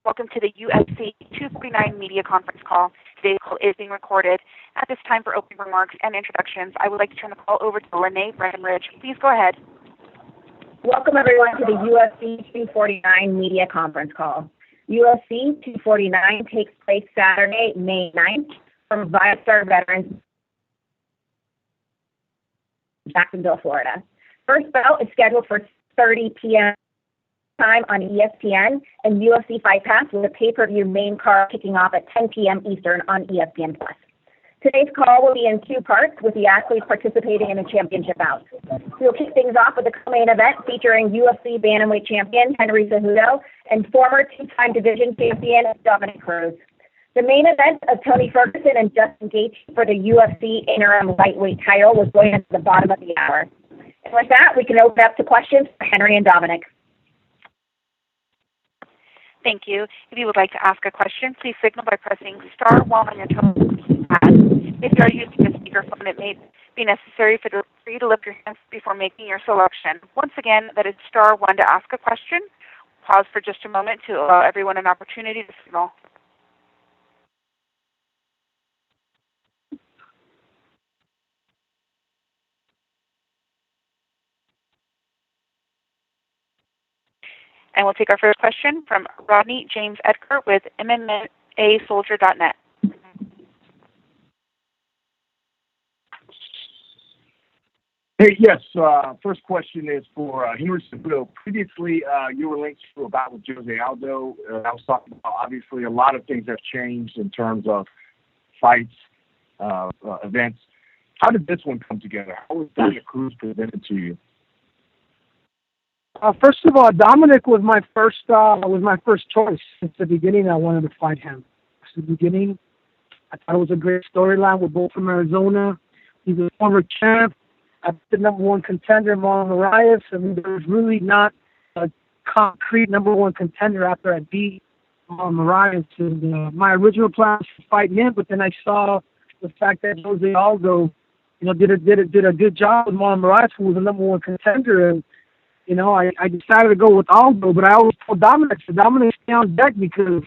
Welcome to the UFC 249 media conference call. Today's call is being recorded. At this time, for opening remarks and introductions, I would like to turn the call over to Lene Breckenridge. Please go ahead. Welcome, everyone, to the UFC 249 media conference call. UFC 249 takes place Saturday, May 9th, from ViaStar Veterans, Jacksonville, Florida. First bout is scheduled for 30 p.m. time on ESPN and UFC Fight Pass, with a pay-per-view main card kicking off at 10 p.m. Eastern on ESPN+. Today's call will be in two parts, with the athletes participating in the championship bouts. We'll kick things off with the co-main event featuring UFC bantamweight champion Henry Cejudo and former two-time division champion Dominick Cruz. The main event of Tony Ferguson and Justin Gaethje for the UFC interim lightweight title was going at the bottom of the hour. And with that, we can open up to questions for Henry and Dominick. Thank you. If you would like to ask a question, please signal by pressing star 1 on your telephone keypad. If you are using a speakerphone, it may be necessary for you to lift your hands before making your selection. Once again, that is star 1 to ask a question. Pause for just a moment to allow everyone an opportunity to signal. And we'll take our first question from Rodney James Edgar with MMASoldier.net. Hey, yes. First question is for Henry Cejudo. Previously, you were linked to a bout with Jose Aldo. I was talking about, obviously, a lot of things have changed in terms of fights, events. How did this one come together? How was Dominick Cruz presented to you? First of all, Dominick was my first choice since the beginning. I wanted to fight him. Since the beginning, I thought it was a great storyline. We're both from Arizona. He's a former champ. I beat the number one contender, Marlon Moraes. I mean, there was really not a concrete number one contender after I beat Marlon Moraes. And my original plan was to fight him, but then I saw the fact that Jose Aldo, did a good job with Marlon Moraes, who was the number one contender. And I decided to go with Aldo, but I always told Dominick, stay on deck because,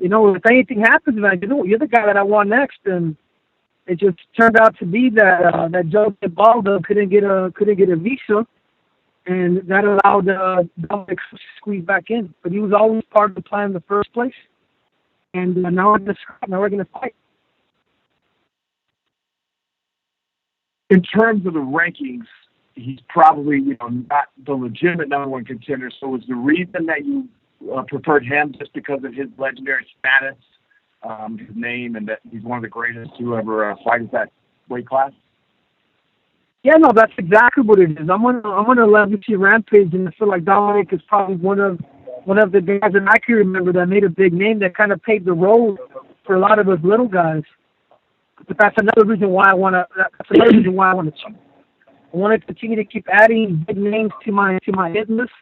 if anything happens, you're the guy that I want next. And it just turned out to be that Jose Aldo couldn't get a visa, and that allowed Dominick to squeeze back in. But he was always part of the plan in the first place. And now we're going to fight. In terms of the rankings, he's probably, not the legitimate number one contender. So was the reason that you preferred him just because of his legendary status, his name, and that he's one of the greatest to ever fight at that weight class? Yeah, no, that's exactly what it is. I'm on a legacy rampage, and I feel like Dominick is probably one of the guys that I can remember that made a big name, that kind of paved the road for a lot of us little guys. But that's another reason why I want to. I want to continue to keep adding big names to my hit list,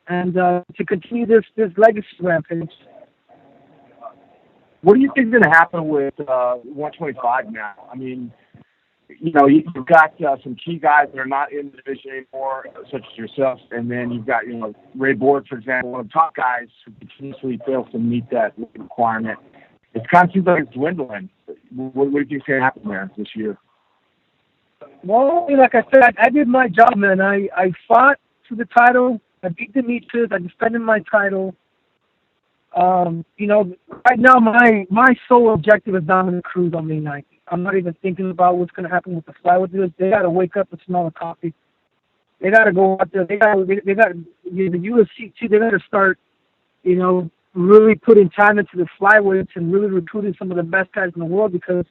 and to continue this legacy rampage. What do you think is going to happen with 125 now? I mean, you've got some key guys that are not in the division anymore, such as yourself, and then you've got Ray Borg, for example, one of the top guys who continuously fails to meet that requirement. It kind of seems like it's dwindling. What do you think is going to happen there this year? Well, like I said, I did my job, man. I fought for the title. I beat Demetrius. I defended my title. Right now my sole objective is Dominick Cruz on May 9th. I'm not even thinking about what's going to happen with the flyweight. They got to wake up and smell the coffee. They got to go out there. They got the UFC too. They got to start, really putting time into the flyweights and really recruiting some of the best guys in the world, because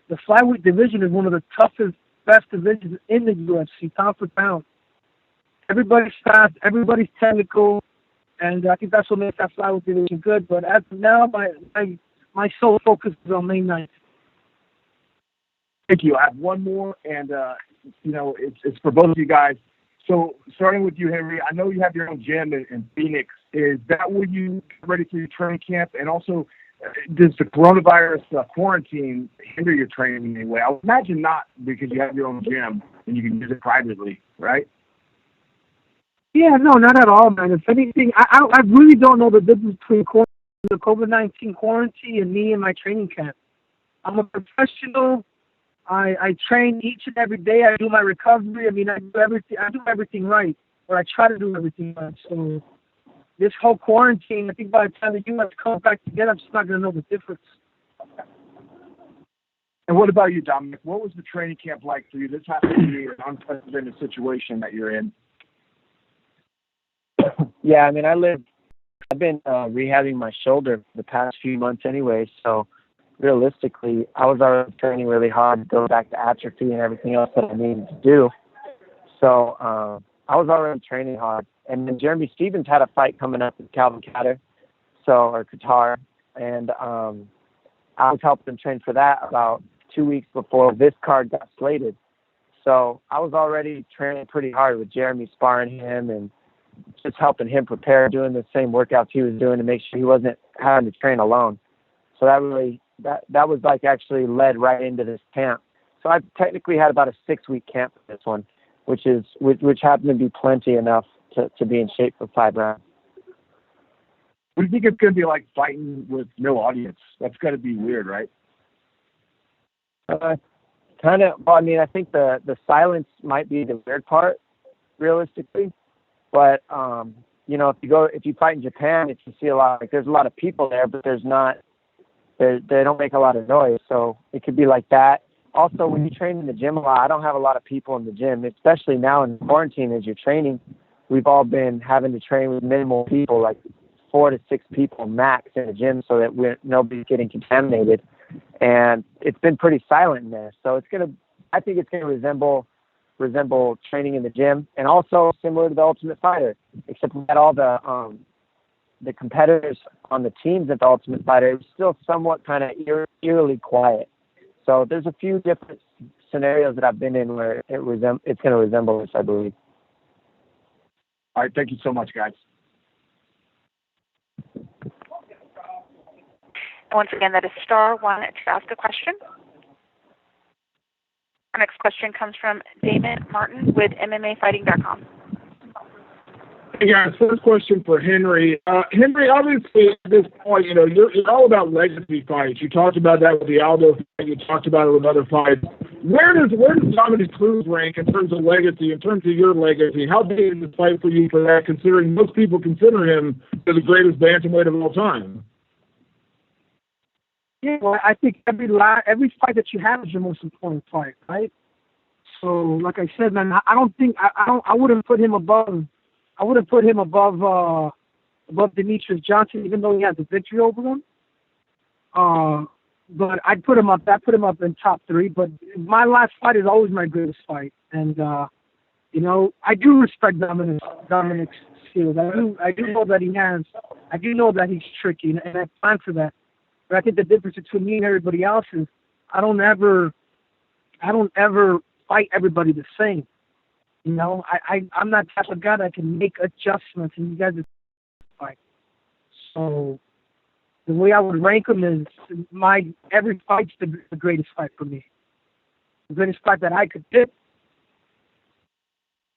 the flyweight division is one of the toughest, best divisions in the UFC, pound for pound. Everybody's fast, everybody's technical, and I think that's what makes that flyweight division good. But as of now, my sole focus is on May 9th. Thank you. I have one more, and it's for both of you guys. So, starting with you, Henry, I know you have your own gym in Phoenix. Is that where you get ready for your training camp? And also, does the coronavirus quarantine hinder your training in any way? I would imagine not, because you have your own gym and you can use it privately, right? Yeah, no, not at all, man. If anything, I really don't know the difference between the COVID-19 quarantine and me and my training camp. I'm a professional. I train each and every day. I do my recovery. I mean, I do everything. I do everything right, or I try to do everything right. So this whole quarantine, I think by the time the U.S. comes back together, I'm just not gonna know the difference. And what about you, Dominic? What was the training camp like for you? This has to be an unprecedented situation that you're in. Yeah, I mean, I've been rehabbing my shoulder for the past few months anyway, so realistically, I was already training really hard to go back to atrophy and everything else that I needed to do. So I was already training hard. And then Jeremy Stevens had a fight coming up with Calvin Kattar, or Qatar, and I was helping him train for that about 2 weeks before this card got slated. So I was already training pretty hard with Jeremy, sparring him and just helping him prepare, doing the same workouts he was doing to make sure he wasn't having to train alone. So that was like actually led right into this camp. So I technically had about a 6-week camp for this one, which happened to be plenty enough to be in shape for 5 rounds. What do you think it's going to be like fighting with no audience? That's got to be weird, right? Kind of. Well, I mean, I think the silence might be the weird part, realistically. But if you fight in Japan, if you see there's a lot of people there, but they don't make a lot of noise, so it could be like that. Also, when you train in the gym a lot, I don't have a lot of people in the gym, especially now in quarantine as you're training. We've all been having to train with minimal people, like 4 to 6 people max in the gym, so that nobody's getting contaminated. And it's been pretty silent in there, so I think it's gonna resemble training in the gym, and also similar to the Ultimate Fighter, except we had all the competitors on the teams at the Ultimate Fighter. It was still somewhat kind of eerily quiet. So there's a few different scenarios that I've been in where it's going to resemble this, I believe. All right, thank you so much, guys. Once again, that is star 1 to ask a question. Our next question comes from Damon Martin with MMAfighting.com. Hey guys, first question for Henry. Henry, obviously at this point, you're all about legacy fights. You talked about that with the Aldo fight. You talked about it with other fights. Where does Dominic Cruz rank in terms of legacy, in terms of your legacy? How big is this fight for you for that, considering most people consider him the greatest bantamweight of all time? Yeah, well, I think every fight that you have is your most important fight, right? So, like I said, man, I wouldn't put him above. I wouldn't put him above Demetrius Johnson, even though he had the victory over him. But I'd put him up. I put him up in top 3. But my last fight is always my greatest fight, and I do respect Dominic's skills. I do know that he has. I do know that he's tricky, and I plan for that. But I think the difference between me and everybody else is I don't ever fight everybody the same. I'm not the type of guy that can make adjustments, and you guys are fight. So the way I would rank them is every fight's the greatest fight for me. The greatest fight that I could pick.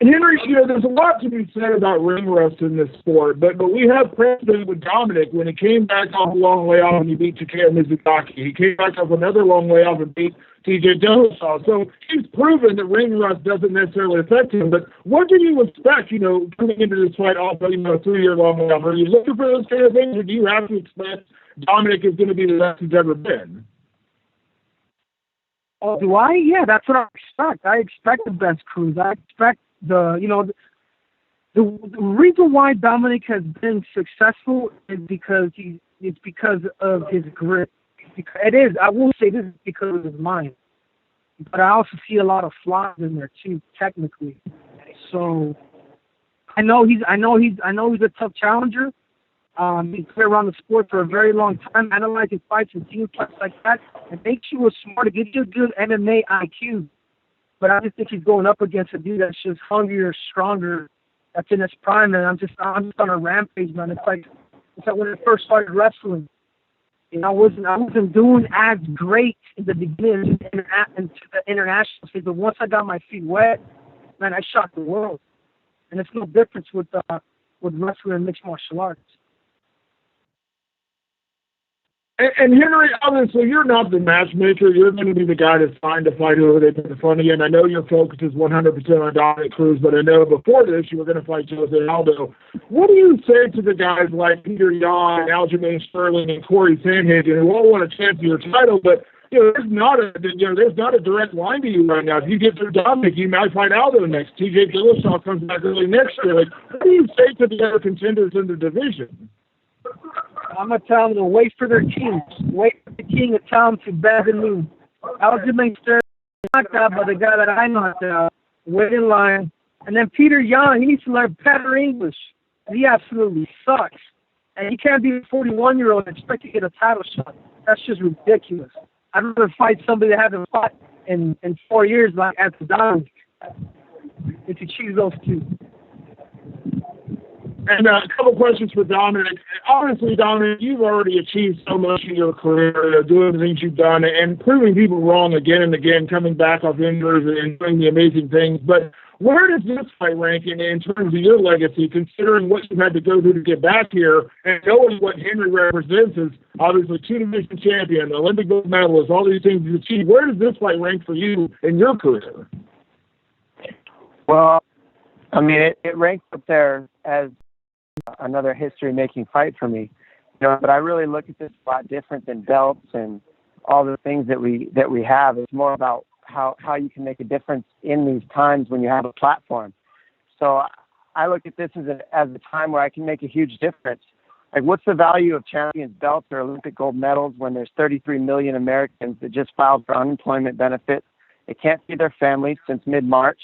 Henry, there's a lot to be said about ring rust in this sport, but we have precedent with Dominic when he came back off a long layoff and he beat Takeo Mizukaki. He came back off another long layoff and beat TJ Dillashaw. So he's proven that ring rust doesn't necessarily affect him. But what do you expect, coming into this fight off a 3-year long layoff? Are you looking for those kind of things, or do you have to expect Dominic is going to be the best he's ever been? Oh, do I? Yeah, that's what I expect. I expect the best Cruz. I expect the reason why Dominic has been successful is because of his grit. I will say this is because of his mind, but I also see a lot of flaws in there too, technically. So I know he's a tough challenger. He's been around the sport for a very long time, analyzing fights and seeing fights like that. It makes you a smarter, gives you a good MMA IQ. But I just think he's going up against a dude that's just hungrier, stronger, that's in his prime, and I'm just on a rampage, man. It's like when I first started wrestling. I wasn't doing as great in the beginning into the international stage, but once I got my feet wet, man, I shocked the world. and it's no difference with wrestling and mixed martial arts. And Henry, obviously, you're not the matchmaker. You're going to be the guy that's trying to fight whoever they put in front of you. And I know your focus is 100% on Dominic Cruz, but I know before this you were going to fight Jose Aldo. What do you say to the guys like Peter Yan and Aljamain Sterling and Corey Sandhagen who all want a chance at your title, but there's not a direct line to you right now. If you get through Dominic, you might fight Aldo next. TJ Dillashaw comes back early next year. Like, what do you say to the other contenders in the division? I'm going to tell them to wait for their teams. Wait for the king to tell them to better than me. Aljamain Sterling knocked out by the guy that I knocked out. Wait in line. And then Peter Yan, he needs to learn better English. He absolutely sucks. And you can't be a 41-year-old and expect to get a title shot. That's just ridiculous. I'd rather fight somebody that hasn't fought in 4 years like at the Dominic. If you choose those two. And a couple questions for Dominic. Honestly, Dominic, you've already achieved so much in your career, doing the things you've done and proving people wrong again and again, coming back off injuries and doing the amazing things. But where does this fight rank in terms of your legacy, considering what you've had to go through to get back here and knowing what Henry represents as obviously two-division champion, Olympic gold medalist, all these things you've achieved? Where does this fight rank for you in your career? Well, I mean, it ranks up there as another history-making fight for me, but I really look at this a lot different than belts and all the things that we have. It's more about how you can make a difference in these times when you have a platform. So I look at this as a time where I can make a huge difference. Like, what's the value of champions belts or Olympic gold medals when there's 33 million Americans that just filed for unemployment benefits? They can't feed their families since mid-March.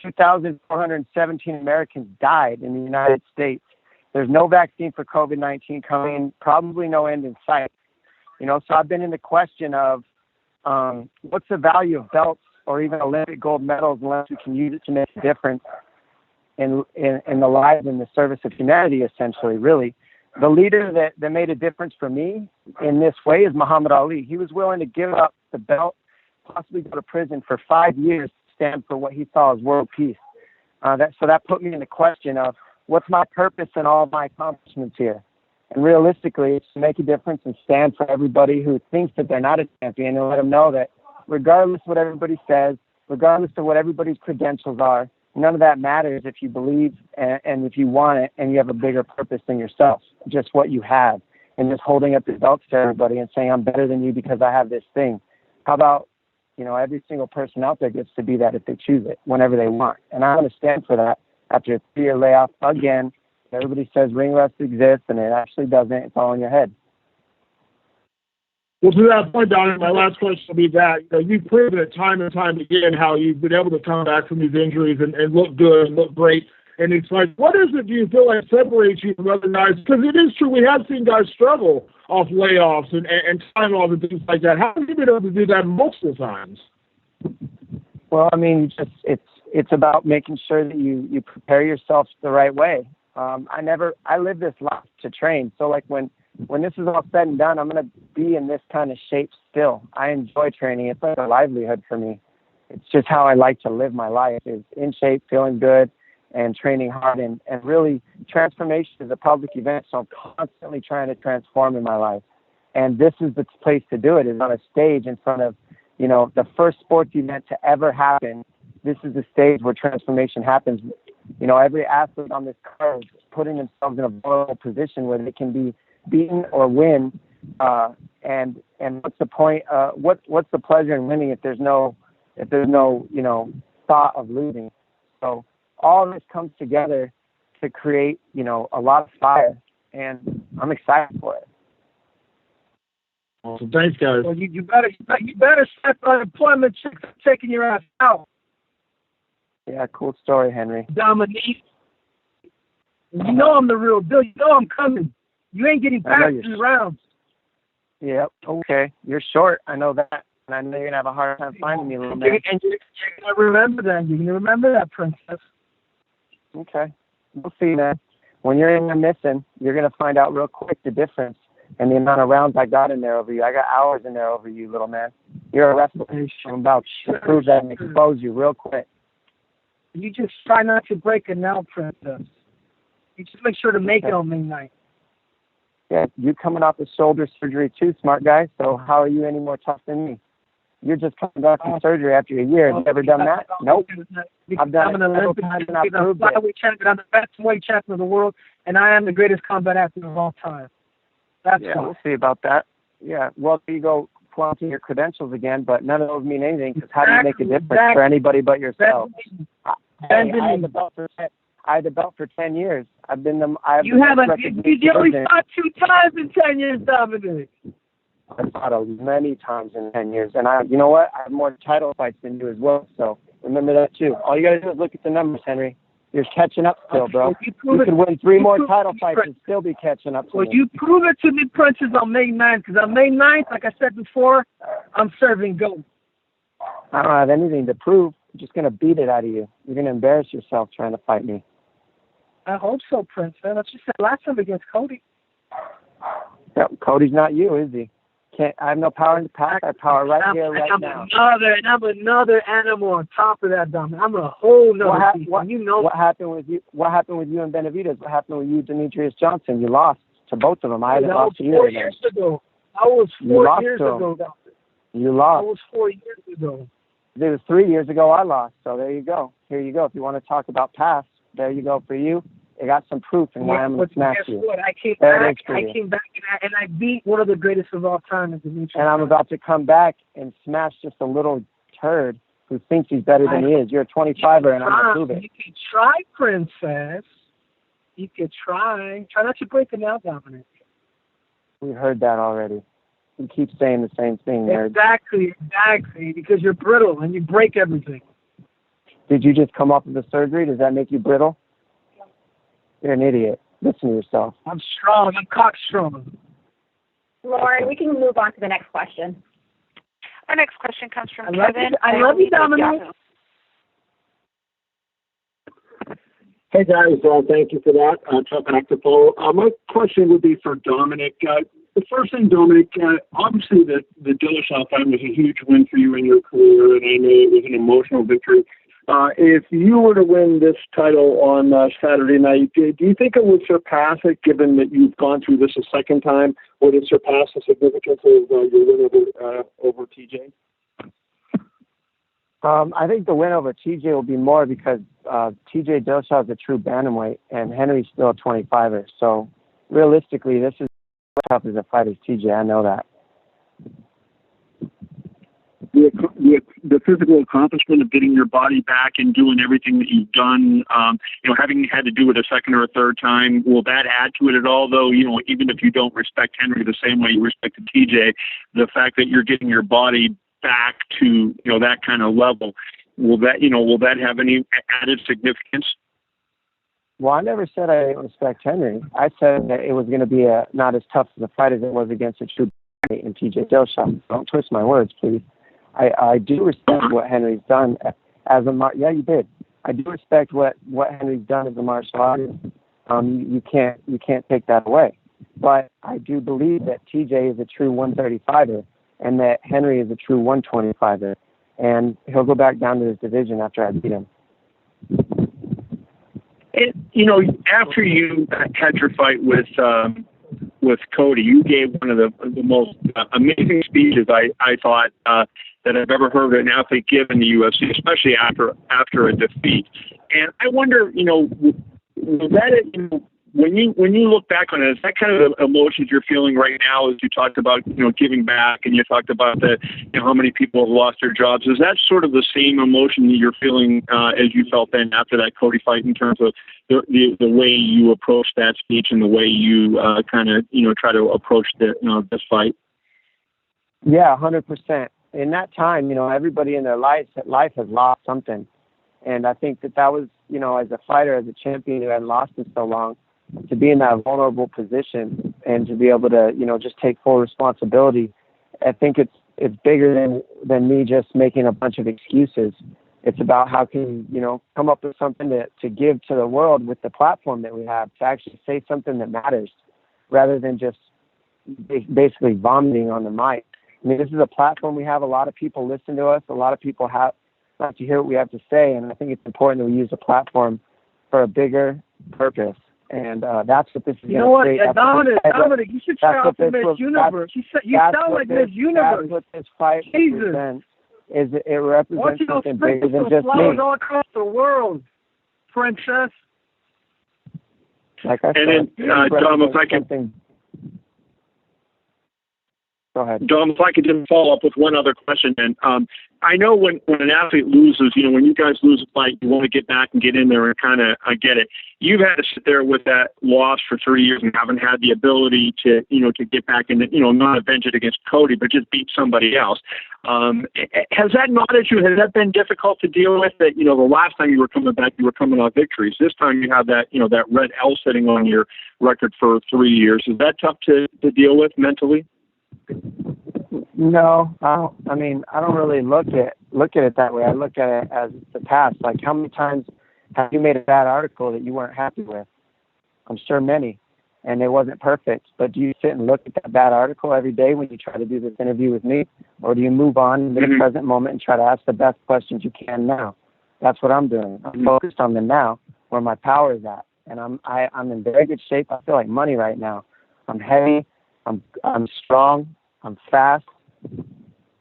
2,417 Americans died in the United States. There's no vaccine for COVID-19 coming, probably no end in sight. So I've been in the question of what's the value of belts or even Olympic gold medals unless we can use it to make a difference in the lives and the service of humanity, essentially, really. The leader that made a difference for me in this way is Muhammad Ali. He was willing to give up the belt, possibly go to prison for 5 years to stand for what he saw as world peace. So that put me in the question of, what's my purpose in all of my accomplishments here? And realistically, it's to make a difference and stand for everybody who thinks that they're not a champion and let them know that regardless of what everybody says, regardless of what everybody's credentials are, none of that matters if you believe and if you want it and you have a bigger purpose than yourself, just what you have, and just holding up the belts to everybody and saying, I'm better than you because I have this thing. How about, every single person out there gets to be that if they choose it, whenever they want. And I'm going to stand for that. After a 3-year layoff, again, everybody says ring rust exists, and it actually doesn't. It's all in your head. Well, to that point, Donnie, my last question will be that you've proven it time and time again how you've been able to come back from these injuries and look good and look great. And it's like, what is it do you feel like separates you from other guys? Because it is true, we have seen guys struggle off layoffs and time off and things like that. How have you been able to do that multiple times? Well, I mean, it's about making sure that you prepare yourself the right way. I live this life to train. So like when this is all said and done, I'm going to be in this kind of shape still. I enjoy training. It's like a livelihood for me. It's just how I like to live my life, is in shape, feeling good, and training hard. And really, transformation is a public event, so I'm constantly trying to transform in my life. And this is the place to do it, is on a stage in front of, the first sports event to ever happen. This is the stage where transformation happens. Every athlete on this card is putting themselves in a vulnerable position where they can be beaten or win. And what's the point? What's the pleasure in winning if there's no thought of losing? So all of this comes together to create a lot of fire, and I'm excited for it. Awesome. Thanks, guys. Well, you better set the unemployment checks taking your ass out. Yeah, cool story, Henry. Dominique. You know I'm the real deal. You know I'm coming. You ain't getting past 3 rounds. Yep. Okay. You're short. I know that. And I know you're going to have a hard time finding me, little man. And you're going to remember that. You're going to remember that, princess. Okay. We'll see, man. When you're in there missing, you're going to find out real quick the difference and the amount of rounds I got in there over you. I got hours in there over you, little man. You're a wrestler. I'm about to prove that and expose you real quick. You just try not to break it now, Princess. You just make sure to make it on May 9th. Yeah, you coming off of shoulder surgery too, smart guy. So how are you any more tough than me? You're just coming back from surgery after a year. Have you ever done that? Nope. I've done I'm an Olympic champion. I'm a flyweight champion. I'm the best weight champion of the world, and I am the greatest combat athlete of all time. That's why. We'll see about that. Yeah, well, you go flaunting your credentials again, but none of those mean anything because how do you make a difference for anybody but yourself? I had the belt for 10 years. You only fought 2 times in 10 years, Dominic. I've fought many times in 10 years, and you know what? I have more title fights than you as well. So remember that too. All you gotta do is look at the numbers, Henry. You're catching up still, bro. You can win 3 more title fights and still be catching up. Well, you prove it to me, Princess, on May 9th, because on May 9th, like I said before, I'm serving gold. I don't have anything to prove. I'm just gonna beat it out of you. You're gonna embarrass yourself trying to fight me. I hope so, Princess. That's just said last time against Cody. Yeah, Cody's not you, is he? I have no power in the past. I have power right here, right now. I'm another animal on top of that, Dominic. I'm a whole nother people. You know what happened with you? What happened with you and Benavidez? What happened with you, Demetrius Johnson? You lost to both of them. I haven't lost to you. 4 years ago. I was 4 years ago, Dominic. You lost. I was 4 years ago. It was 3 years ago I lost. So there you go. Here you go. If you want to talk about past, there you go for you. I got some proof in why I'm going to smash you. What? I came back and I beat one of the greatest of all time. And I'm about to come back and smash just a little turd who thinks he's better than he is. You're a 25er, and I'm going to prove it. You can try, Princess. You can try. Try not to break it now, Dominic. We heard that already. You keep saying the same thing, nerd. Exactly, because you're brittle and you break everything. Did you just come off of the surgery? Does that make you brittle? You're an idiot. Listen to yourself. I'm strong. I'm cockstrong. Lauren, we can move on to the next question. Our next question comes from Kevin. I love you, Dominic. Hey guys, thank you for that. Chuck Actapole. My question would be for Dominic. The first thing, Dominic, obviously the Dillashaw fight was a huge win for you in your career, and I know it was an emotional victory. If you were to win this title on Saturday night, do you think it would surpass it, given that you've gone through this a second time? Would it surpass the significance of your win over TJ? I think the win over TJ will be more because TJ Dillashaw is a true bantamweight, and Henry's still a 25er. So realistically, this is as tough as a fight as TJ. I know that. The physical accomplishment of getting your body back and doing everything that you've done, having had to do it a second or a third time, will that add to it at all? Though, even if you don't respect Henry the same way you respected TJ, the fact that you're getting your body back to that kind of level, will that have any added significance? Well, I never said I didn't respect Henry. I said that it was going to be not as tough of a fight as it was against a true bantamweight in TJ Dillashaw. Don't twist my words, please. I do respect what Henry's done as a yeah, you did. I do respect what Henry's done as a martial artist. You can't take that away. But I do believe that TJ is a true 135er and that Henry is a true 125er, and he'll go back down to his division after I beat him. And, after you had your fight with Cody, you gave one of the most amazing speeches I thought that I've ever heard an athlete give in the UFC, especially after a defeat. And I wonder, was that when you look back on it, is that kind of the emotions you're feeling right now as you talked about, giving back, and you talked about how many people have lost their jobs? Is that sort of the same emotion that you're feeling as you felt then after that Cody fight, in terms of the way you approach that speech and the way you try to approach this fight? Yeah, 100%. In that time, everybody in their life has lost something. And I think that was, as a fighter, as a champion who hadn't lost in so long, to be in that vulnerable position and to be able to, just take full responsibility. I think it's bigger than me just making a bunch of excuses. It's about how can you, come up with something to give to the world with the platform that we have, to actually say something that matters rather than just basically vomiting on the mic. I mean, this is a platform we have. A lot of people listen to us. A lot of people like to hear what we have to say. And I think it's important that we use the platform for a bigger purpose. And that's what this is going to You know what, create. Dominic, you should try out for Miss Universe. You sound like Miss Universe. That's what this fight represents. Is it represents something bigger than just me. All across the world, princess. Like I said, and then, Dom, if I can. Go ahead. Dom, if I could just follow up with one other question, then. I know when an athlete loses, when you guys lose a fight, you want to get back and get in there and kind of get it. You've had to sit there with that loss for 3 years and haven't had the ability to get back and, not avenge it against Cody, but just beat somebody else. Has that gnawed you? Has that been difficult to deal with? That, the last time you were coming back, you were coming off victories. This time you have that, that red L sitting on your record for 3 years. Is that tough to deal with mentally? No, I don't. I mean, I don't really look at it that way. I look at it as the past. Like, how many times have you made a bad article that you weren't happy with? I'm sure many, and it wasn't perfect. But do you sit and look at that bad article every day when you try to do this interview with me, or do you move on in the present moment and try to ask the best questions you can now? That's what I'm doing. I'm focused on the now, where my power is at, and I'm in very good shape. I feel like money right now. I'm heavy. I'm strong. I'm fast,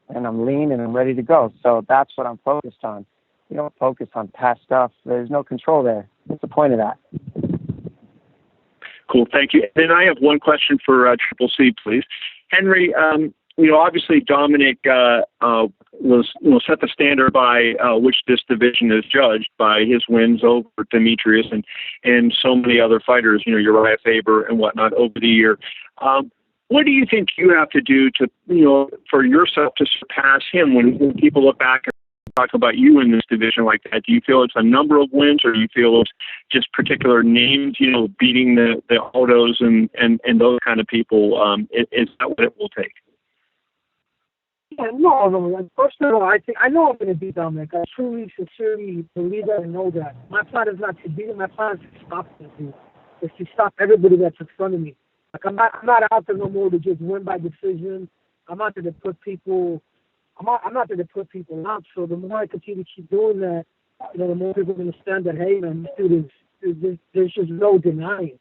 and I'm lean, and I'm ready to go. So that's what I'm focused on. You don't focus on past stuff. There's no control there. What's the point of that? Cool, thank you. Then I have one question for Triple C, please. Henry, obviously Dominic was set the standard by which this division is judged by his wins over Demetrius and so many other fighters, Uriah Faber and whatnot over the year. What do you think you have to do to, for yourself to surpass him when people look back and talk about you in this division like that? Do you feel it's a number of wins, or do you feel it's just particular names, beating the Autos and those kind of people? Is that what it will take? Yeah, no. First of all, I know I'm going to beat Dominic. I truly, sincerely believe that and know that. My plan is not to beat him. My plan is to stop him. Is to stop everybody that's in front of me. Like, I'm not out there no more to just win by decision. I'm out there to put people. I'm not there to put people out. So the more I continue to keep doing that, the more people understand that, hey man, this dude is. There's just no denying.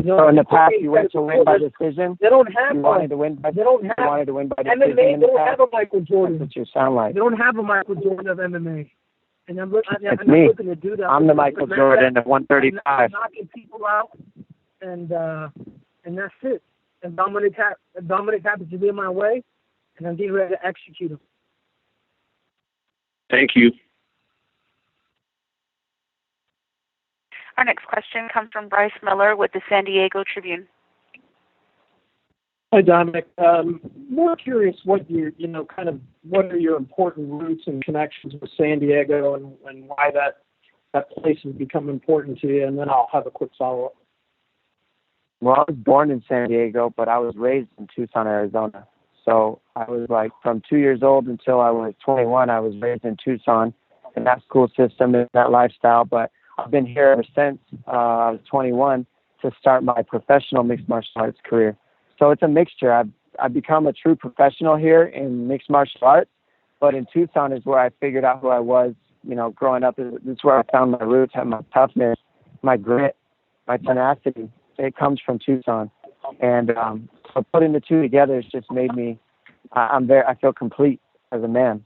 So in the past, you went to win by decision. They don't have. You wanted to win by. They don't have. You wanted to win by decision. MMA. They don't have a Michael Jordan. That's what you sound like. They don't have a Michael Jordan of MMA. And I'm looking to do that. I'm the Michael Jordan of 135. I'm knocking people out, and that's it. And Dominic happens to be in my way, and I'm getting ready to execute him. Thank you. Our next question comes from Bryce Miller with the San Diego Tribune. Hi, Dominic. More curious what what are your important roots and connections with San Diego and why that place has become important to you, and then I'll have a quick follow-up. Well, I was born in San Diego, but I was raised in Tucson, Arizona. So I was from 2 years old until I was 21, I was raised in Tucson in that school system and that lifestyle. But I've been here ever since I was 21 to start my professional mixed martial arts career. So it's a mixture. I've become a true professional here in mixed martial arts, but in Tucson is where I figured out who I was, growing up. It's where I found my roots, my toughness, my grit, my tenacity. It comes from Tucson. And so putting the two together has just made me, I feel complete as a man.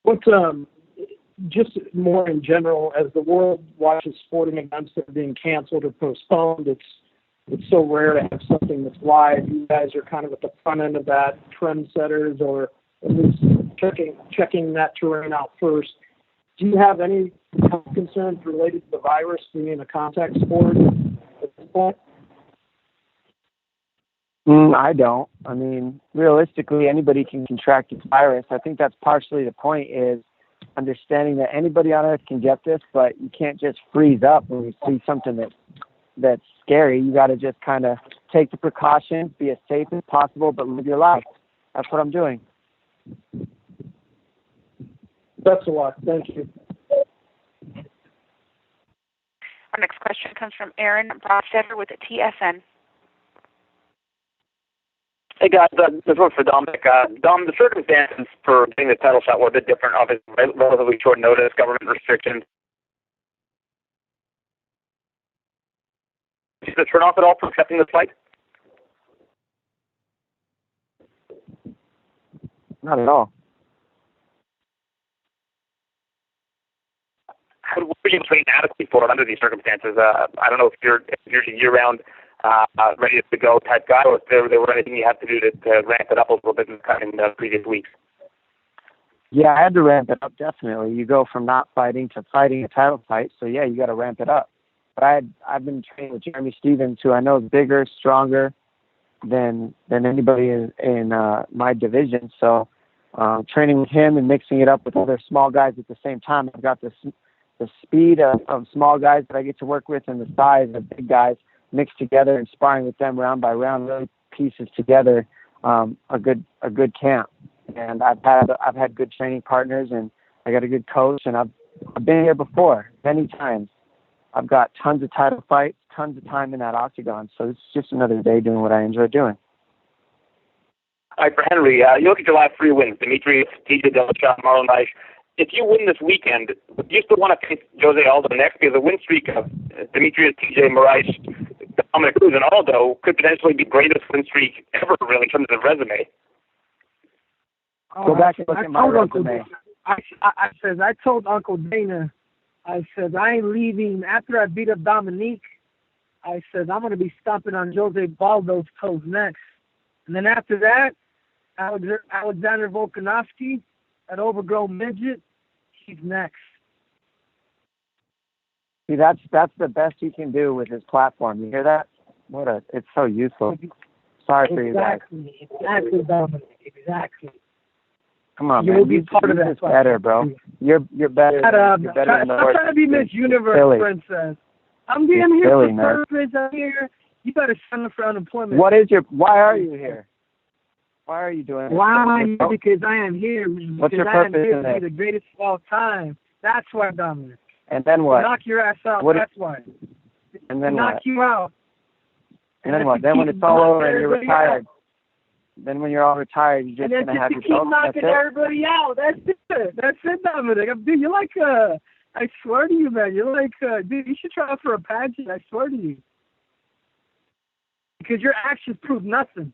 What, just more in general, as the world watches sporting events that are being canceled or postponed, it's so rare to have something that's live. You guys are kind of at the front end of that, trendsetters, or at least checking that terrain out first. Do you have any concerns related to the virus being a contact sport at this point? I don't. I mean, realistically, anybody can contract this virus. I think that's partially the point, is understanding that anybody on earth can get this, but you can't just freeze up when you see something that's scary. You got to just kind of take the precautions, be as safe as possible, but live your life. That's what I'm doing. Best of luck. Thank you. Our next question comes from Aaron Brofstetter with TSN. Hey guys, this one's for Dominic. Dom, the circumstances for getting the title shot were a bit different. Obviously, relatively short notice, government restrictions. Did it turn off at all for accepting the fight? Not at all. How were you trained adequately for it under these circumstances? I don't know if you're a year-round, ready to go type guy, or if there were anything you had to do to ramp it up a little bit in previous weeks. Yeah, I had to ramp it up, definitely. You go from not fighting to fighting a title fight, so yeah, you got to ramp it up. But I've been training with Jeremy Stevens, who I know is bigger, stronger than anybody in my division. So training with him and mixing it up with other small guys at the same time, I've got the speed of small guys that I get to work with and the size of big guys mixed together and sparring with them round by round really pieces together a good camp. And I've had good training partners, and I got a good coach, and I've been here before many times. I've got tons of title fights, tons of time in that octagon, so it's just another day doing what I enjoy doing. All right, for Henry, you look at your last 3 wins: Demetrius, TJ Dillashaw, Marlon Reich. If you win this weekend, do you still want to face Jose Aldo next? Because the win streak of Demetrius, TJ, Moraes, Dominic Cruz, and Aldo could potentially be the greatest win streak ever, really, in terms of resume. Go back and look at my resume. I told Uncle Dana, I said, I ain't leaving after I beat up Dominique. I said, I'm going to be stomping on Jose Baldo's toes next. And then after that, Alexander Volkanovski, that overgrown midget, he's next. See, that's the best he can do with his platform. You hear that? It's so useful. Sorry for you guys. Exactly, Dominic. Exactly. Come on, You'll man. be part of that. Better, bro. You're better. You're better than the I'm trying to be Miss Universe, princess. I'm here for purpose. I'm here. You better sign up for unemployment. Why are you here? Why are you doing this? Why am I here? Because I am here. What's your purpose in I am here to this? be the greatest of all time. That's why, Dominic. And then what? Knock your ass out. That's why. And then knock what? You out. And then what? Then when it's all over and you're retired. Then when you're all retired, you're just going to have your keep knocking everybody out. That's it, Dominic. Dude, you're like, I swear to you, man. You're like, dude, you should try out for a pageant. I swear to you. Because your actions prove nothing.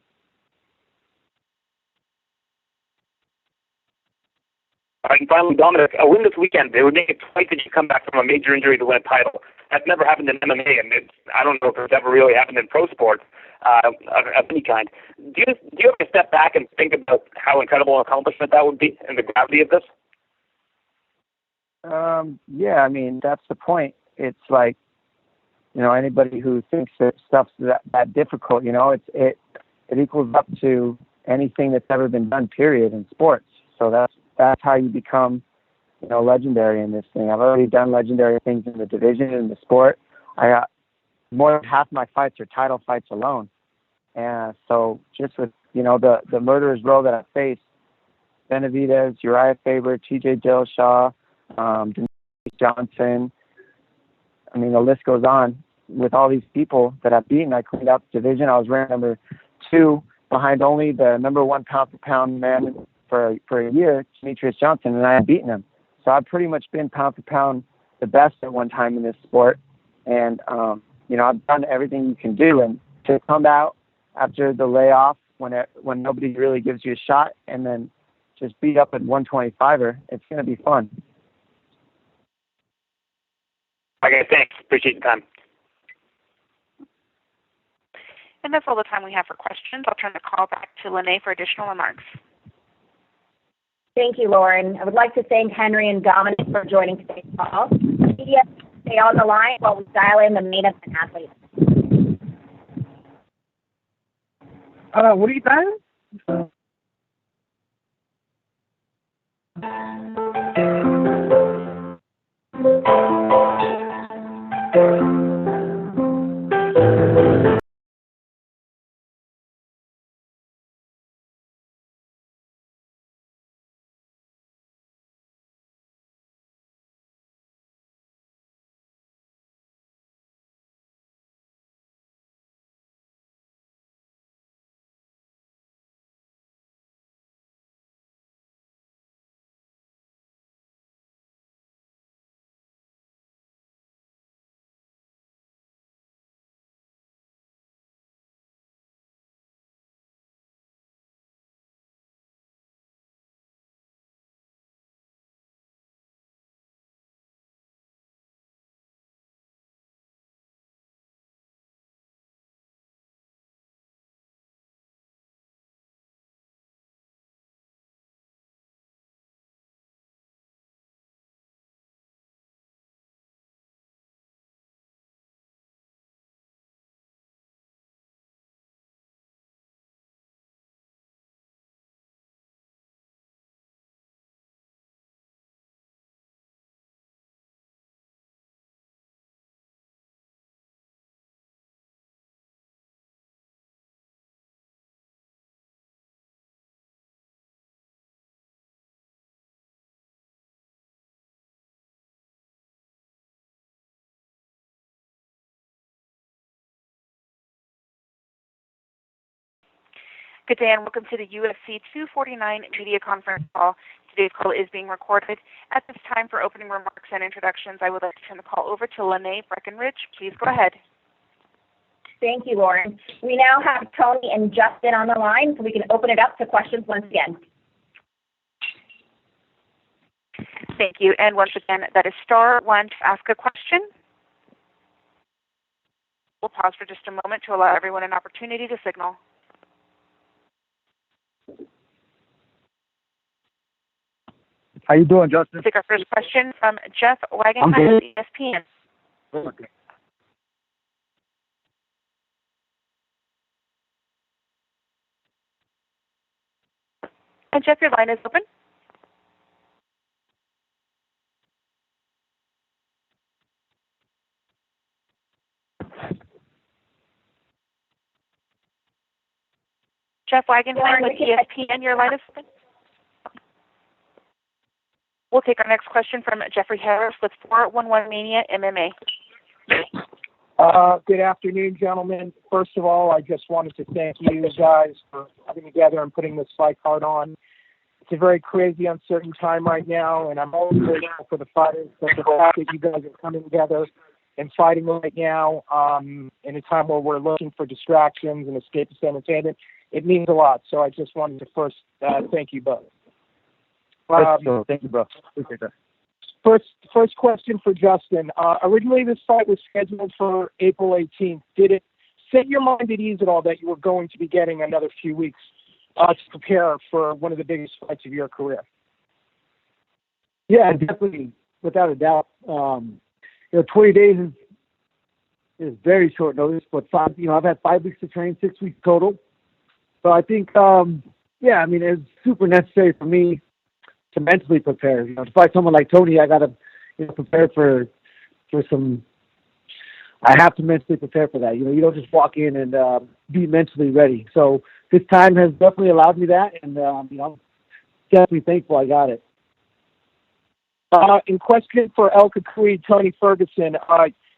All right, and finally, Dominic, a win this weekend, it would make it twice that you come back from a major injury to win a title. That's never happened in MMA, and I don't know if it's ever really happened in pro sports of any kind. Do you have to step back and think about how incredible an accomplishment that would be and the gravity of this? Yeah, I mean, that's the point. It's like, anybody who thinks that stuff's that difficult, it equals up to anything that's ever been done, period, in sports. So that's how you become, legendary in this thing. I've already done legendary things in the division, in the sport. I got more than half my fights are title fights alone. And so just with, the murderer's row that I faced, Benavidez, Uriah Faber, TJ Dillashaw, Demetrius Johnson, I mean, the list goes on. With all these people that I've beaten, I cleaned out the division. I was ranked number 2 behind only the number 1 pound-for-pound man for a year, Demetrius Johnson, and I had beaten him. So I've pretty much been pound-for-pound the best at one time in this sport. And, I've done everything you can do. And to come out after the layoff when nobody really gives you a shot and then just beat up at 125er, it's going to be fun. Okay, thanks. Appreciate the time. And that's all the time we have for questions. I'll turn the call back to Lene for additional remarks. Thank you, Lauren. I would like to thank Henry and Dominic for joining today's call. Media, stay on the line while we dial in the main event athletes. What are you saying? Good day and welcome to the UFC 249 media conference call. Today's call is being recorded. At this time, for opening remarks and introductions, I would like to turn the call over to Lene Breckenridge. Please go ahead. Thank you, Lauren. We now have Tony and Justin on the line, so we can open it up to questions once again. Thank you. And once again, that is star one to ask a question. We'll pause for just a moment to allow everyone an opportunity to signal. How you doing, Justin? We'll take our first question from Jeff Wagenheim of ESPN. Okay. And Jeff, your line is open. Jeff Wagenheim with ESPN, your line is open. We'll take our next question from Jeffrey Harris with 411 Mania MMA. Good afternoon, gentlemen. First of all, I just wanted to thank you guys for coming together and putting this fight card on. It's a very crazy, uncertain time right now, and I'm always grateful for the fighters, but the fact that you guys are coming together and fighting right now in a time where we're looking for distractions and escapist entertainment, it means a lot. So I just wanted to first thank you both. Thank you, bro. Appreciate that. First question for Justin. Originally, this fight was scheduled for April 18th. Did it set your mind at ease at all that you were going to be getting another few weeks to prepare for one of the biggest fights of your career? Yeah, definitely, without a doubt. 20 days is very short notice, but I've had 5 weeks to train, 6 weeks total. So I think, it's super necessary for me to mentally prepare. To fight someone like Tony, I got to prepare for some. I have to mentally prepare for that. You don't just walk in and be mentally ready. So this time has definitely allowed me that, and I'm definitely thankful I got it. In question for El Kakui, Tony Ferguson,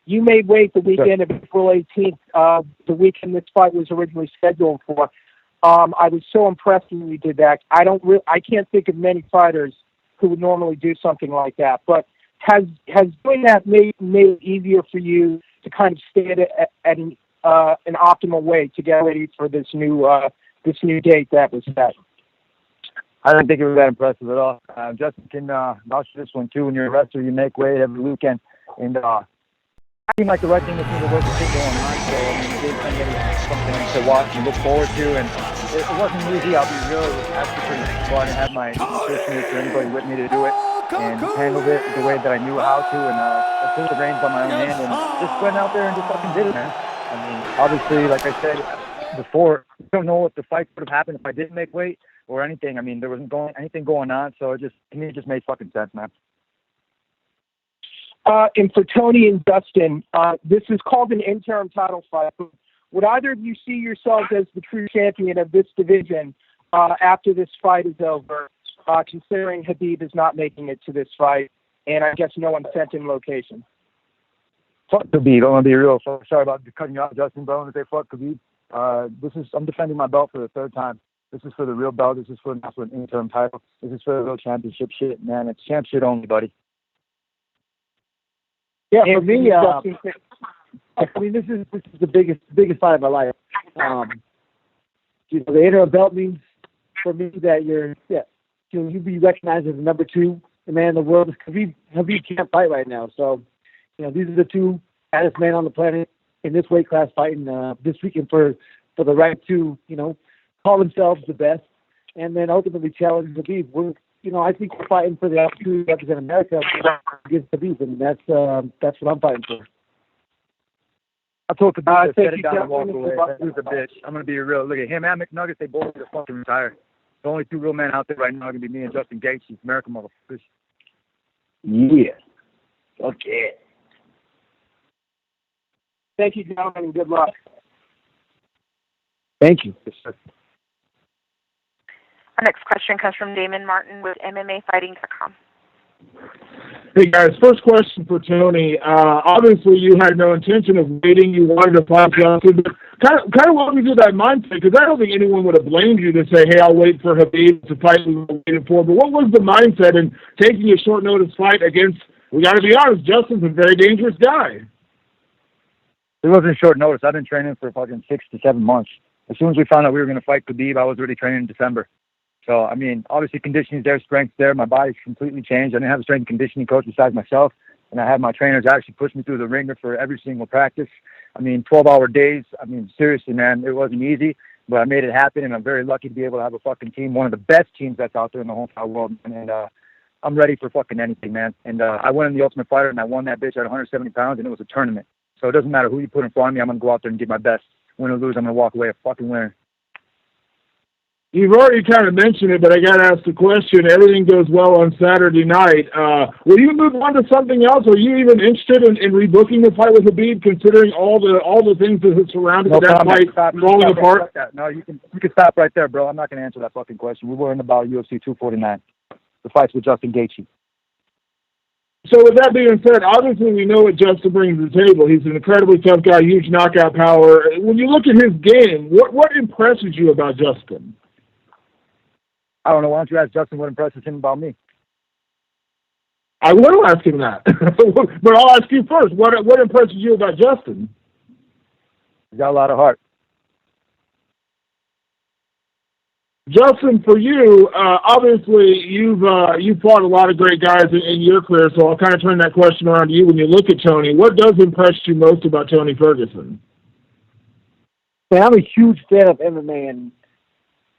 you made weight the weekend of April 18th, the weekend this fight was originally scheduled for. I was so impressed when you did that. I can't think of many fighters who would normally do something like that. But has doing that made it easier for you to kind of stay at an optimal way to get ready for this new date that was set? I don't think it was that impressive at all. Justin can vouch for this one too. When you're a wrestler, you make weight every weekend, and it seemed like the right thing to do to work with going on. So it gave something to watch and look forward to, and it wasn't easy. I'll be real. It was actually pretty fun to have my nutritionist or anybody with me to do it, and handled it the way that I knew how to, and I took the reins by my own hand and just went out there and just fucking did it, man. I mean, obviously, like I said before, I don't know if the fight would have happened if I didn't make weight or anything. I mean, there wasn't anything going on, so to me, it just made fucking sense, man. And for Tony and Justin, this is called an interim title fight. Would either of you see yourselves as the true champion of this division after this fight is over, considering Khabib is not making it to this fight, and I guess no one sent in location? Fuck Khabib. I'm going to be real. Sorry about cutting you off, Justin, but I want to say fuck Khabib. I'm defending my belt for the third time. This is for the real belt. This is for not for an interim title. This is for the real championship shit, man. It's champ shit only, buddy. Yeah, for me, this is the biggest fight of my life. The interim belt means for me that you'll be recognized as the number 2 man in the world. Khabib can't fight right now, so these are the 2 baddest men on the planet in this weight class fighting this weekend for the right to call themselves the best, and then ultimately challenge Khabib. I think we're fighting for the opportunity to represent America against Khabib, and that's what I'm fighting for. I told Khabib to set it down and walk away. He was a bitch. I'm going to be real. Look at him and McNuggets. They both are fucking retired. The only 2 real men out there right now are going to be me and Justin Gaethje. American motherfuckers. Yeah. Okay. Thank you, gentlemen, and good luck. Thank you. Yes, sir. Our next question comes from Damon Martin with MMAfighting.com. Hey guys, first question for Tony. Obviously, you had no intention of waiting. You wanted to fight Justin. kind of walk me through that mindset, because I don't think anyone would have blamed you to say, hey, I'll wait for Khabib to fight we were waiting for. But what was the mindset in taking a short notice fight against, we got to be honest, Justin's a very dangerous guy. It wasn't short notice. I've been training for fucking 6 to 7 months. As soon as we found out we were going to fight Khabib, I was already training in December. So, I mean, obviously conditioning's there, strength's there. My body's completely changed. I didn't have a strength and conditioning coach besides myself. And I had my trainers actually push me through the ringer for every single practice. I mean, 12-hour days. I mean, seriously, man, it wasn't easy, but I made it happen, and I'm very lucky to be able to have a fucking team, one of the best teams that's out there in the whole entire world. And I'm ready for fucking anything, man. And I went in the Ultimate Fighter, and I won that bitch at 170 pounds, and it was a tournament. So it doesn't matter who you put in front of me. I'm going to go out there and give my best. Win or lose, I'm going to walk away a fucking winner. You've already kind of mentioned it, but I got to ask the question. Everything goes well on Saturday night. Will you move on to something else? Are you even interested in rebooking the fight with Khabib, considering all the things that have surrounded that fight falling apart? No, you can stop right there, bro. I'm not going to answer that fucking question. We're worrying about UFC 249. The fight's with Justin Gaethje. So with that being said, obviously we know what Justin brings to the table. He's an incredibly tough guy, huge knockout power. When you look at his game, what impresses you about Justin? I don't know. Why don't you ask Justin what impresses him about me? I will ask him that. But I'll ask you first. What impresses you about Justin? He's got a lot of heart. Justin, for you, obviously you've fought a lot of great guys in your career, so I'll kind of turn that question around to you. When you look at Tony, what does impress you most about Tony Ferguson? Man, I'm a huge fan of MMA, and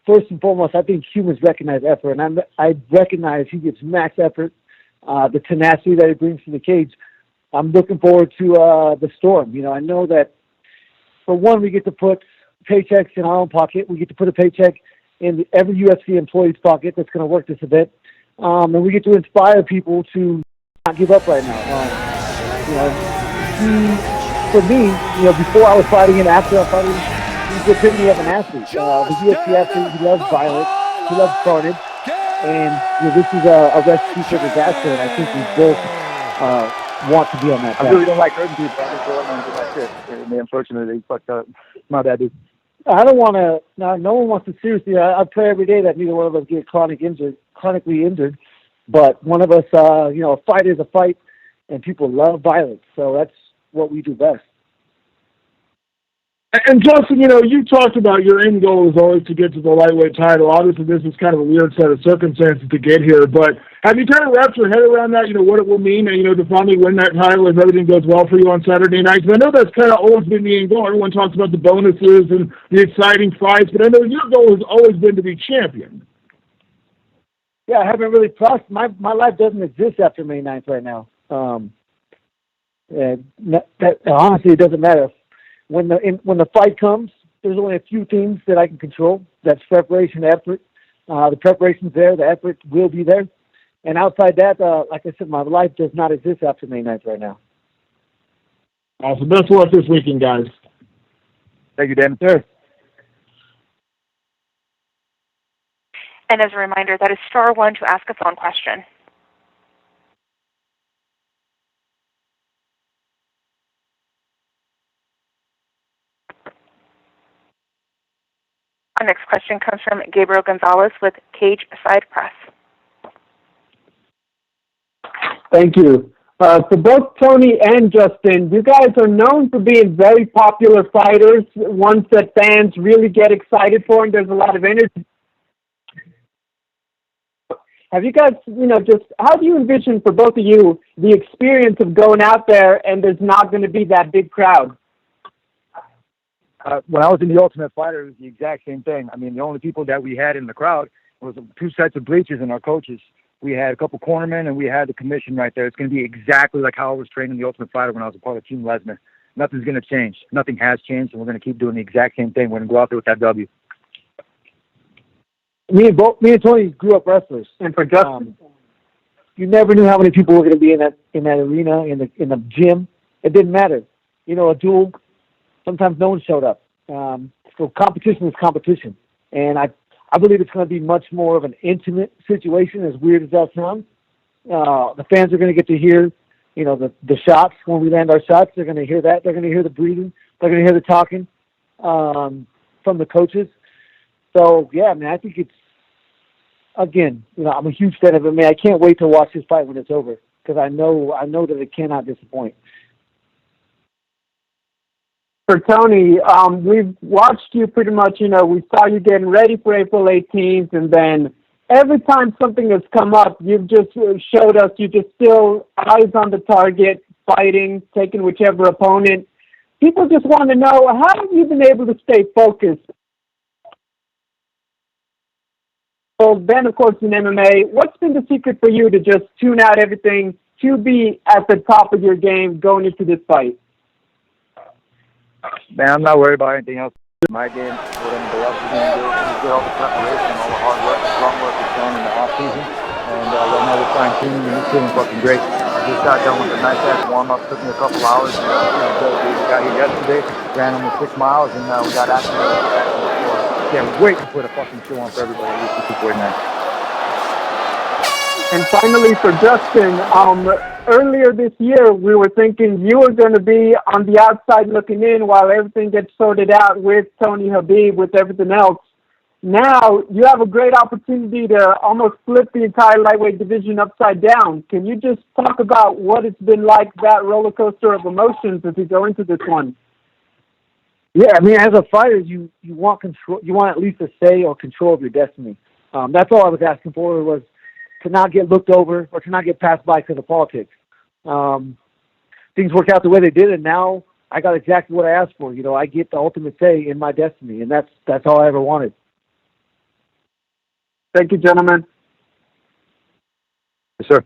first and foremost, I think humans recognize effort, and I recognize he gives max effort, the tenacity that he brings to the cage. I'm looking forward to the storm. You know, I know that, for one, we get to put paychecks in our own pocket. We get to put a paycheck in every UFC employee's pocket that's going to work this event. And we get to inspire people to not give up right now. You know, for me, you know, before I was fighting and after I'm fighting, he's the epitome of an athlete. The UFC athlete, he loves violence, he loves carnage, and you know, this is a recipe for disaster, and I think we both want to be on that path. I really don't like hurting people. I just don't want to do that shit. And unfortunately, they fucked up. My bad, dude. I don't want to. No one wants to seriously. I pray every day that neither one of us get chronically injured. But one of us, you know, a fight is a fight, and people love violence. So that's what we do best. And Justin, you know, you talked about your end goal is always to get to the lightweight title. Obviously, this is kind of a weird set of circumstances to get here, but have you kind of wrapped your head around that, you know, what it will mean, you know, to finally win that title if everything goes well for you on Saturday night? Because I know that's kind of always been the end goal. Everyone talks about the bonuses and the exciting fights, but I know your goal has always been to be champion. Yeah, I haven't really processed. My life doesn't exist after May 9th right now. Honestly, it doesn't matter. When the fight comes, there's only a few things that I can control. That's preparation, effort. The preparation's there. The effort will be there. And outside that, like I said, my life does not exist after May 9th right now. Awesome. Best of luck this weekend, guys. Thank you, Dan. Sure. And as a reminder, that is *1 to ask a phone question. Our next question comes from Gabriel Gonzalez with Cage Side Press. Thank you. For both Tony and Justin, you guys are known for being very popular fighters, ones that fans really get excited for, and there's a lot of energy. Have you guys, you know, just how do you envision for both of you the experience of going out there and there's not going to be that big crowd? When I was in the Ultimate Fighter, it was the exact same thing. I mean, the only people that we had in the crowd was 2 sets of bleachers and our coaches. We had a couple cornermen, and we had the commission right there. It's going to be exactly like how I was training the Ultimate Fighter when I was a part of Team Lesnar. Nothing's going to change. Nothing has changed, and we're going to keep doing the exact same thing. We're going to go out there with that W. Me and Tony grew up wrestlers, and for Justin, you never knew how many people were going to be in that arena, in the gym. It didn't matter. You know, a duel. Sometimes no one showed up. So competition is competition. And I believe it's going to be much more of an intimate situation, as weird as that sounds. The fans are going to get to hear, you know, the shots. When we land our shots, they're going to hear that. They're going to hear the breathing. They're going to hear the talking. from the coaches. So yeah, man, I think it's, again, I'm a huge fan of MMA. I can't wait to watch this fight when it's over, because I know that it cannot disappoint. For Tony, we've watched you pretty much, we saw you getting ready for April 18th, and then every time something has come up, you've just showed us you just still eyes on the target, fighting, taking whichever opponent. People just want to know, how have you been able to stay focused? So then, of course, in MMA, what's been the secret for you to just tune out everything, to be at the top of your game going into this fight? Man, I'm not worried about anything else. My game, what anybody else is going to do. We did all the preparation, all the hard work, the strong work is done in the off season, and right now we're fine tuning, and it's feeling fucking great. I just got done with a nice ass warm up. Took me a couple hours. And it was good, dude. We got here yesterday, ran almost 6 miles, and we got accident. Can't wait to put a fucking show on for everybody. And finally, for Justin, earlier this year, we were thinking you were going to be on the outside looking in while everything gets sorted out with Tony Khabib, with everything else. Now, you have a great opportunity to almost flip the entire lightweight division upside down. Can you just talk about what it's been like, that roller coaster of emotions as you go into this one? Yeah, I mean, as a fighter, you want control. You want at least a say or control of your destiny. That's all I was asking for, was to not get looked over or to not get passed by because of politics. Things worked out the way they did, and now I got exactly what I asked for. I get the ultimate say in my destiny, and that's all I ever wanted. Thank you, gentlemen. Yes, sir.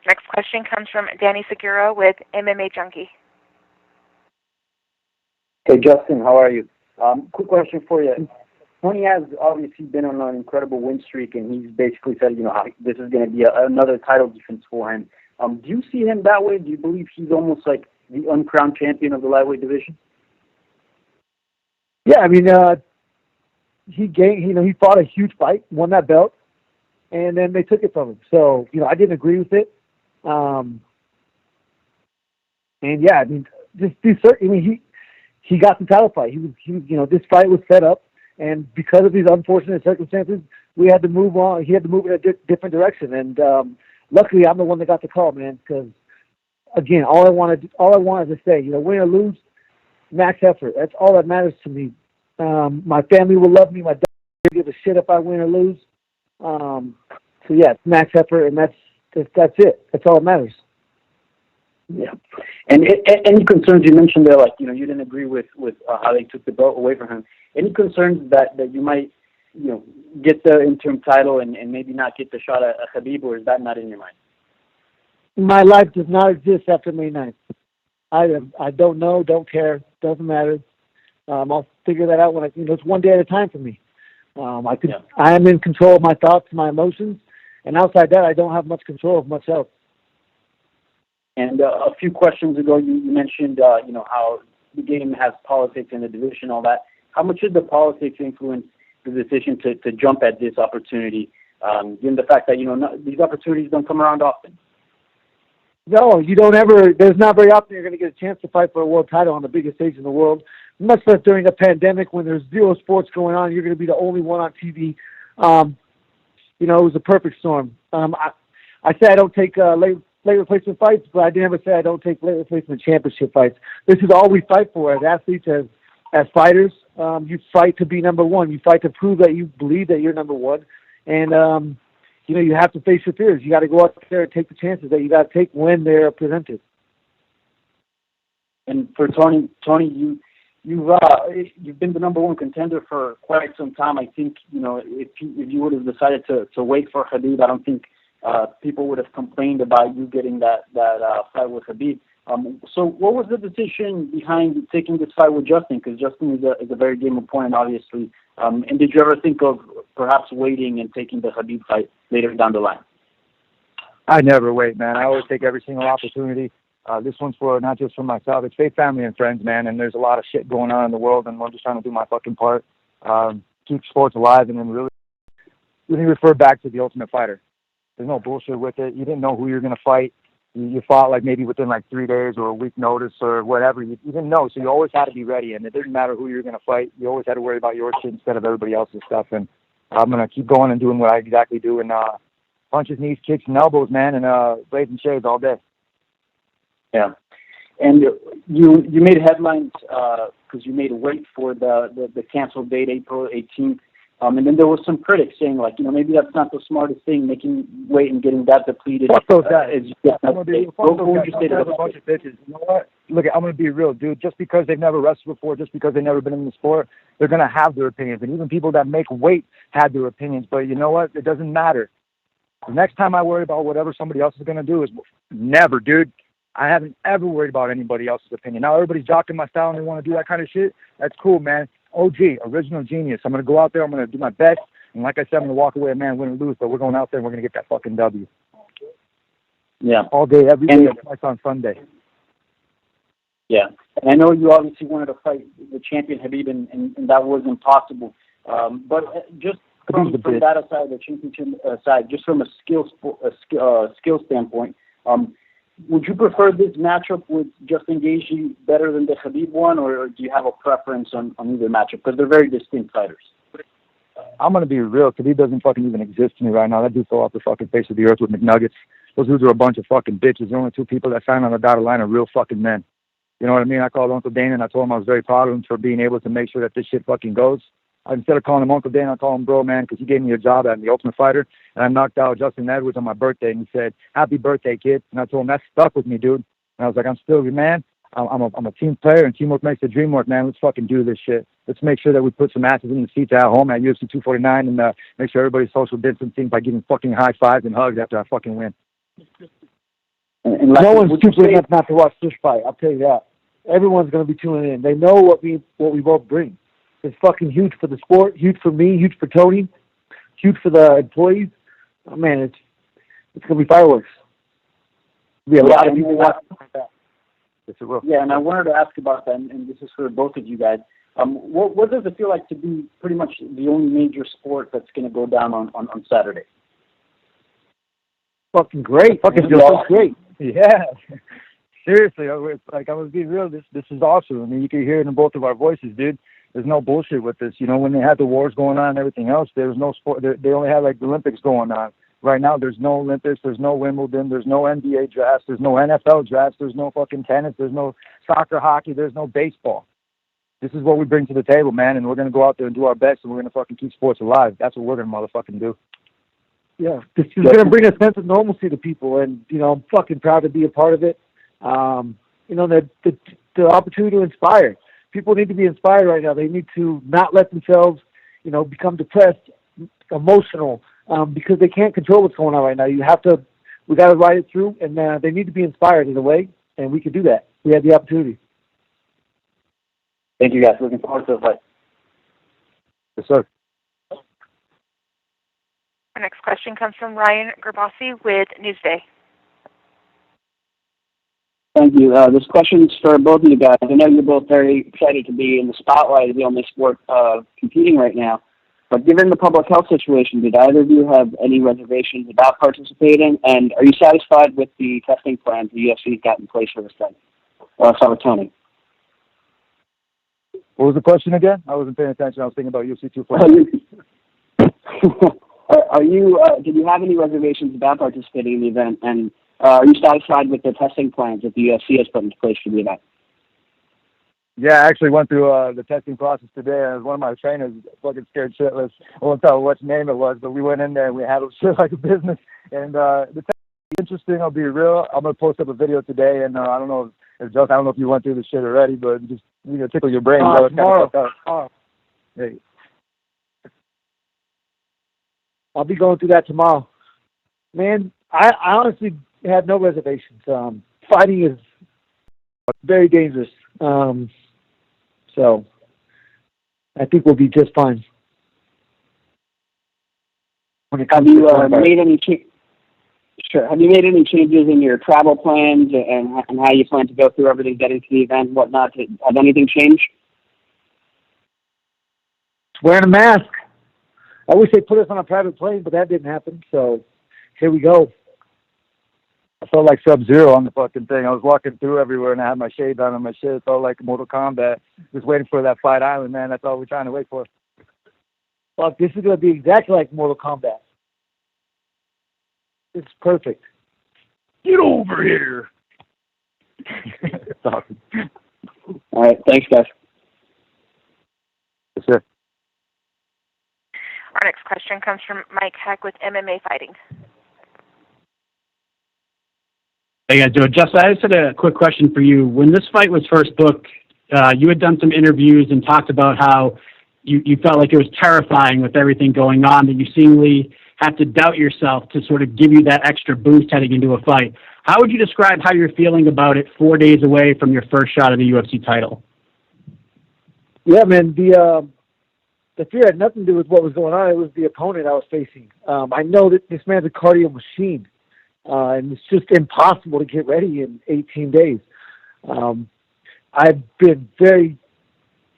Next question comes from Danny Segura with MMA Junkie. Hey, Justin, how are you? Quick question for you. Tony has obviously been on an incredible win streak, and he's basically said, this is going to be another title defense for him. Do you see him that way? Do you believe he's almost like the uncrowned champion of the lightweight division? Yeah, I mean, he fought a huge fight, won that belt, and then they took it from him. So, I didn't agree with it. And yeah, I mean, he got the title fight. He was, this fight was set up, and because of these unfortunate circumstances, we had to move on. He had to move in a different direction, and luckily, I'm the one that got the call, man. Because again, all I wanted to say, win or lose, max effort. That's all that matters to me. My family will love me. My dad will give a shit if I win or lose. So yeah, it's max effort, and that's it. That's all that matters. Yeah. And any concerns you mentioned there, like, you didn't agree with how they took the belt away from him. Any concerns that you might, get the interim title and maybe not get the shot at Khabib, or is that not in your mind? My life does not exist after May 9th. I don't know, don't care, doesn't matter. I'll figure that out when it's one day at a time for me. I am in control of my thoughts, my emotions, and outside that, I don't have much control of much else. And a few questions ago, you mentioned, how the game has politics in the division, all that. How much did the politics influence the decision to jump at this opportunity, given the fact that, these opportunities don't come around often? No, you don't ever. There's not very often you're going to get a chance to fight for a world title on the biggest stage in the world. Much less during a pandemic when there's zero sports going on. You're going to be the only one on TV. It was a perfect storm. I say I don't take late replacement fights, but I never say I don't take late replacement championship fights. This is all we fight for as athletes, as fighters. You fight to be number one. You fight to prove that you believe that you're number one. And, you have to face your fears. You got to go out there and take the chances that you got to take when they're presented. And for Tony, you've been the number one contender for quite some time. I think, if you would have decided to wait for Khabib, I don't think people would have complained about you getting that fight with Khabib. So what was the decision behind taking this fight with Justin? Because Justin is a very game opponent, obviously. And did you ever think of perhaps waiting and taking the Khabib fight later down the line? I never wait, man. I always take every single opportunity. This one's for not just for myself. It's faith, family, and friends, man. And there's a lot of shit going on in the world, and I'm just trying to do my fucking part, keep sports alive, and then really refer back to the Ultimate Fighter. There's no bullshit with it. You didn't know who you're going to fight. you fought like maybe within like 3 days or a week notice or whatever. You didn't know, so you always had to be ready, and it didn't matter who you were going to fight. You always had to worry about your shit instead of everybody else's stuff. And I'm going to keep going and doing what I exactly do, and punches, knees, kicks, and elbows, man, and blades and shades all day. Yeah. And you made headlines because you made weight for the canceled date, April 18th. And then there was some critics saying, like, maybe that's not the smartest thing, making weight and getting that depleted. Fuck those guys. What would you say to those bunch of bitches? You know what? Look, I'm going to be real, dude. Just because they've never wrestled before, just because they've never been in the sport, they're going to have their opinions. And even people that make weight had their opinions. But you know what? It doesn't matter. The next time I worry about whatever somebody else is going to do is never, dude. I haven't ever worried about anybody else's opinion. Now everybody's jocking my style and they want to do that kind of shit. That's cool, man. OG, original genius. I'm going to go out there. I'm going to do my best. And like I said, I'm going to walk away a man, win or lose. But we're going out there and we're going to get that fucking W. Yeah. All day, every day, twice on Sunday. Yeah. And I know you obviously wanted to fight the champion Khabib, and that was impossible. But just from that aside, the championship aside, just from a skill standpoint, would you prefer this matchup with Justin Gaethje better than the Khabib one, or do you have a preference on either matchup? Because they're very distinct fighters. I'm going to be real. Khabib doesn't fucking even exist to me right now. That dude fell off the fucking face of the earth with McNuggets. Those dudes are a bunch of fucking bitches. The only two people that signed on the dotted line are real fucking men. You know what I mean? I called Uncle Dana and I told him I was very proud of him for being able to make sure that this shit fucking goes. Instead of calling him Uncle Dana, I call him bro, man, because he gave me a job at The Ultimate Fighter, and I knocked out Justin Edwards on my birthday, and he said, "Happy birthday, kid." And I told him, that stuck with me, dude. And I was like, I'm still your man. I'm a team player, and teamwork makes the dream work, man. Let's fucking do this shit. Let's make sure that we put some asses in the seats at home at UFC 249 and make sure everybody's social distancing by giving fucking high fives and hugs after I fucking win. And no one's stupid enough not to watch this fight. I'll tell you that. Everyone's going to be tuning in. They know what we both bring. It's fucking huge for the sport, huge for me, huge for Tony, huge for the employees. Oh, man, it's going to be fireworks. There'll be a lot of people watching that. Yes, it will. Yeah, and I wanted to ask about that, and this is for both of you guys. What does it feel like to be pretty much the only major sport that's going to go down on Saturday? Fucking great. Fucking feels so great. Yeah. Seriously, it's like, I was being real. This is awesome. I mean, you can hear it in both of our voices, dude. There's no bullshit with this. You know, when they had the wars going on and everything else, there was no sport. They only had like the Olympics going on. Right now, there's no Olympics. There's no Wimbledon. There's no NBA drafts. There's no NFL drafts. There's no fucking tennis. There's no soccer, hockey. There's no baseball. This is what we bring to the table, man, and we're going to go out there and do our best, and we're going to fucking keep sports alive. That's what we're going to motherfucking do. Yeah, this is going to bring a sense of normalcy to people, and, you know, I'm fucking proud to be a part of it. You know, the opportunity to inspire. People need to be inspired right now. They need to not let themselves, you know, become depressed, emotional, because they can't control what's going on right now. We got to ride it through, and they need to be inspired in a way, and we can do that. We have the opportunity. Thank you, guys. Looking forward to the fight. Yes, sir. Our next question comes from Ryan Gerbasi with Newsday. Thank you. This question is for both of you guys. I know you're both very excited to be in the spotlight of the only sport competing right now. But given the public health situation, did either of you have any reservations about participating? And are you satisfied with the testing plans the UFC got in place for this thing? Start with Tony. What was the question again? I wasn't paying attention. I was thinking about UFC 249. Did you have any reservations about participating in the event? And are you satisfied with the testing plans that the UFC has put into place for the event? Yeah, I actually went through the testing process today, and one of my trainers fucking scared shitless. I won't tell what name it was, but we went in there and we handled shit like a business. And the testing is interesting. I'll be real. I'm gonna post up a video today, and I don't know if Joe, I don't know if you went through this shit already, but just tickle your brain. Tomorrow. Hey. I'll be going through that tomorrow. Man, I honestly had no reservations. Fighting is very dangerous. So I think we'll be just fine. Have you made any Have you made any changes in your travel plans and how you plan to go through everything, getting to the event, and whatnot? Have anything changed? Wearing a mask. I wish they put us on a private plane, but that didn't happen. So here we go. I felt like Sub-Zero on the fucking thing. I was walking through everywhere, and I had my shades on and my shit. It felt like Mortal Kombat. Just waiting for that Fight Island, man. That's all we're trying to wait for. Fuck, this is going to be exactly like Mortal Kombat. It's perfect. Get over here. All right. Thanks, guys. Yes, sir. Our next question comes from Mike Heck with MMA Fighting. Hey, Joe. Justin, I just had a quick question for you. When this fight was first booked, you had done some interviews and talked about how you felt like it was terrifying with everything going on, that you seemingly have to doubt yourself to sort of give you that extra boost heading into a fight. How would you describe how you're feeling about it 4 days away from your first shot of the UFC title? Yeah, man, the fear had nothing to do with what was going on. It was the opponent I was facing. I know that this man's a cardio machine, and it's just impossible to get ready in 18 days. I've been very